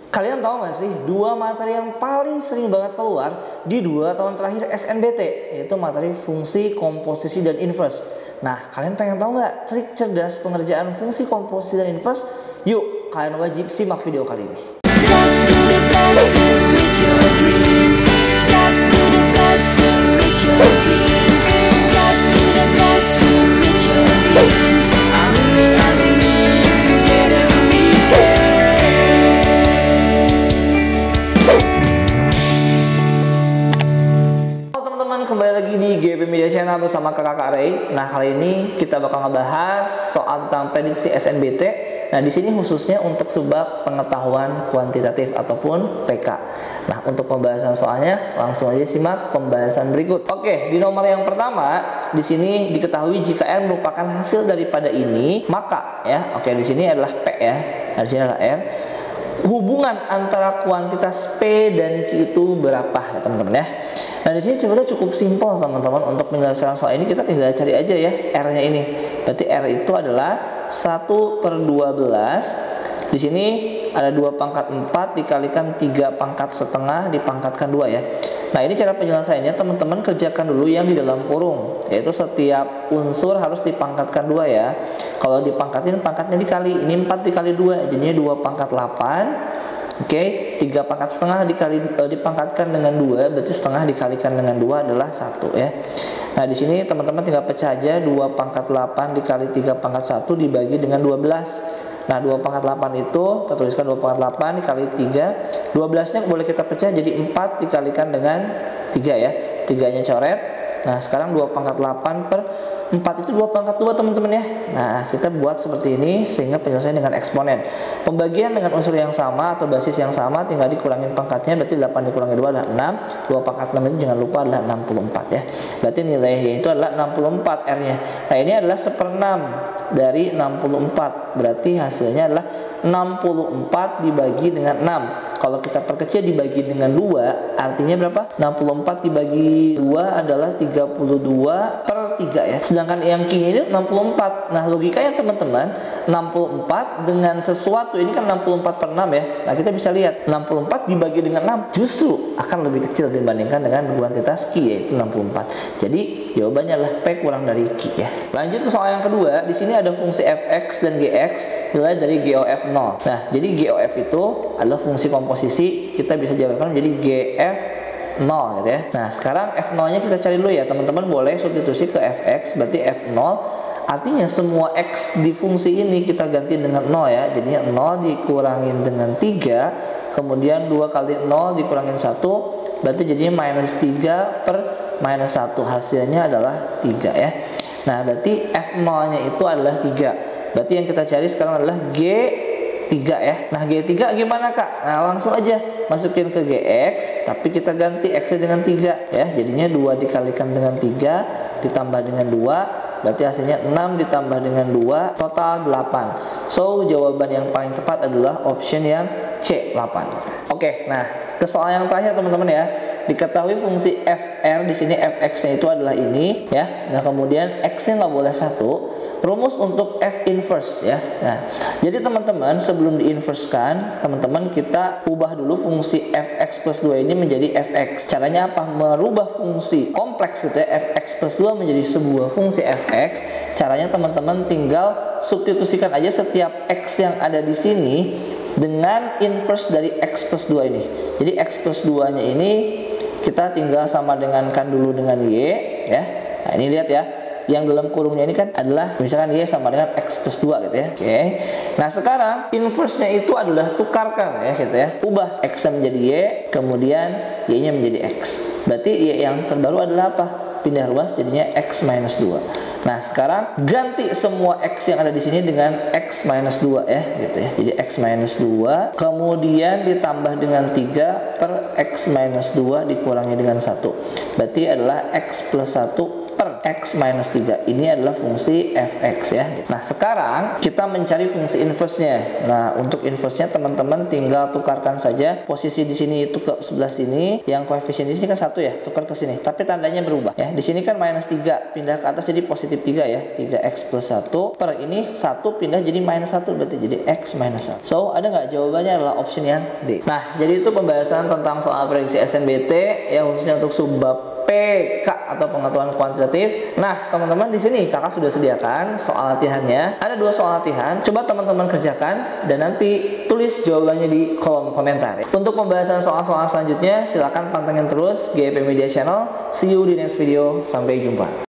Kalian tahu nggak sih dua materi yang paling sering banget keluar di 2 tahun terakhir SNBT, yaitu materi fungsi, komposisi, dan inverse. Nah, kalian pengen tahu nggak trik cerdas pengerjaan fungsi, komposisi, dan inverse? Yuk, kalian wajib simak video kali ini. Kembali lagi di GP Media Channel bersama Kakak Ray. Nah, kali ini kita bakal ngebahas soal tentang prediksi SNBT. Nah, di sini khususnya untuk sebab pengetahuan kuantitatif ataupun PK. Nah, untuk pembahasan soalnya langsung aja simak pembahasan berikut. Oke, di nomor yang pertama di sini diketahui jika R merupakan hasil daripada ini, maka ya, oke di sini adalah P ya. Nah, di sini adalah R. Hubungan antara kuantitas P dan Q itu berapa ya teman-teman ya. Nah, di sini sebetulnya cukup simpel teman-teman. Untuk menyelesaikan soal ini kita tinggal cari aja ya R-nya ini. Berarti R itu adalah 1/12. Di sini ada 2 pangkat 4 dikalikan 3 pangkat setengah dipangkatkan 2 ya. Nah, ini cara penyelesaiannya teman-teman kerjakan dulu yang di dalam kurung, yaitu setiap unsur harus dipangkatkan 2 ya. Kalau dipangkatin pangkatnya dikali, ini 4 dikali 2 jadinya 2 pangkat 8. Oke, 3 pangkat setengah dipangkatkan dengan 2, berarti setengah dikalikan dengan 2 adalah 1 ya. Nah, di sini teman-teman tinggal pecah aja 2 pangkat 8 dikali 3 pangkat 1 dibagi dengan 12. Nah, 2 pangkat 8 itu kita tuliskan 2 pangkat 8 dikali 3. 12-nya boleh kita pecah jadi 4 dikalikan dengan 3 ya. 3-nya coret. Nah, sekarang 2 pangkat 8 per 4 itu 2 pangkat 2 teman-teman ya. Nah, kita buat seperti ini sehingga penyelesaian dengan eksponen. Pembagian dengan unsur yang sama atau basis yang sama tinggal dikurangin pangkatnya, berarti 8 dikurangi 2 adalah 6. 2 pangkat 6 itu jangan lupa adalah 64 ya. Berarti nilainya itu adalah 64 R-nya. Nah, ini adalah 1/6 dari 64. Berarti hasilnya adalah 64 dibagi dengan 6. Kalau kita perkecil dibagi dengan 2, artinya berapa? 64 dibagi 2 adalah 32/3 ya. Sedangkan yang Q ini 64. Nah, logikanya teman-teman, 64 dengan sesuatu ini kan 64/6 ya. Nah, kita bisa lihat 64 dibagi dengan 6 justru akan lebih kecil dibandingkan dengan kuantitas Q, yaitu 64. Jadi jawabannya adalah P kurang dari Q ya. Lanjut ke soal yang kedua. Di sini ada fungsi fx dan gx nilai dari GOF 0. Nah, jadi GOF itu adalah fungsi komposisi, kita bisa jabarkan menjadi GF 0 gitu ya. Nah, sekarang F0-nya kita cari dulu ya. Teman-teman boleh substitusi ke fx, berarti F0 artinya semua x di fungsi ini kita ganti dengan 0 ya. Jadinya 0 dikurangin dengan 3, kemudian 2 kali 0 dikurangin 1, berarti jadinya minus 3 per minus 1. Hasilnya adalah 3 ya. Nah, berarti F0-nya itu adalah 3. Berarti yang kita cari sekarang adalah G3 ya. Nah, G3 gimana Kak? Nah, langsung aja masukin ke GX, tapi kita ganti X-nya dengan 3 ya. Jadinya 2 dikalikan dengan 3 ditambah dengan 2, berarti hasilnya 6 ditambah dengan 2, total 8. So, jawaban yang paling tepat adalah option yang C, 8. Oke, nah ke soal yang terakhir teman-teman ya. Diketahui fungsi fr di sini fx-nya itu adalah ini ya. Nah, kemudian x-nya nggak boleh 1. Rumus untuk f inverse ya. Nah, jadi teman-teman sebelum diinversekan, teman-teman kita ubah dulu fungsi fx plus 2 ini menjadi fx. Caranya apa? Merubah fungsi kompleks gitu ya, fx plus 2 menjadi sebuah fungsi fx. Caranya teman-teman tinggal substitusikan aja setiap x yang ada di sini dengan inverse dari x plus 2 ini. Jadi x plus 2 nya ini kita tinggal sama dengankan dulu dengan y ya. Nah, ini lihat ya, yang dalam kurungnya ini kan adalah misalkan y sama dengan x plus 2 gitu ya. Oke. Nah, sekarang inverse-nya itu adalah tukarkan ya gitu ya. Ubah x-nya menjadi y, kemudian y-nya menjadi x. Berarti y yang terbaru adalah apa? Pindah ruas jadinya x minus 2. Nah, sekarang ganti semua x yang ada di sini dengan x minus 2 ya gitu ya. Jadi x minus 2 kemudian ditambah dengan 3 per x minus 2 dikurangi dengan 1. Berarti adalah x plus 1 per X minus 3. Ini adalah fungsi fx ya. Nah, sekarang kita mencari fungsi inverse-nya. Nah, untuk inverse-nya teman-teman tinggal tukarkan saja posisi di sini itu ke sebelah sini. Yang koefisien di sini kan 1 ya, tukar ke sini. Tapi tandanya berubah ya. Di sini kan minus 3, pindah ke atas jadi positif 3 ya. 3x plus 1 per ini 1 pindah jadi minus 1, berarti jadi x minus 1. So, ada nggak? Jawabannya adalah option yang D. Nah, jadi itu pembahasan tentang soal prediksi SNBT ya, khususnya untuk subbab PK atau pengetahuan kuantitatif. Nah, teman-teman di sini kakak sudah sediakan soal latihannya. Ada 2 soal latihan. Coba teman-teman kerjakan dan nanti tulis jawabannya di kolom komentar. Untuk pembahasan soal-soal selanjutnya, silakan pantengin terus GIP Media Channel. See you di next video. Sampai jumpa.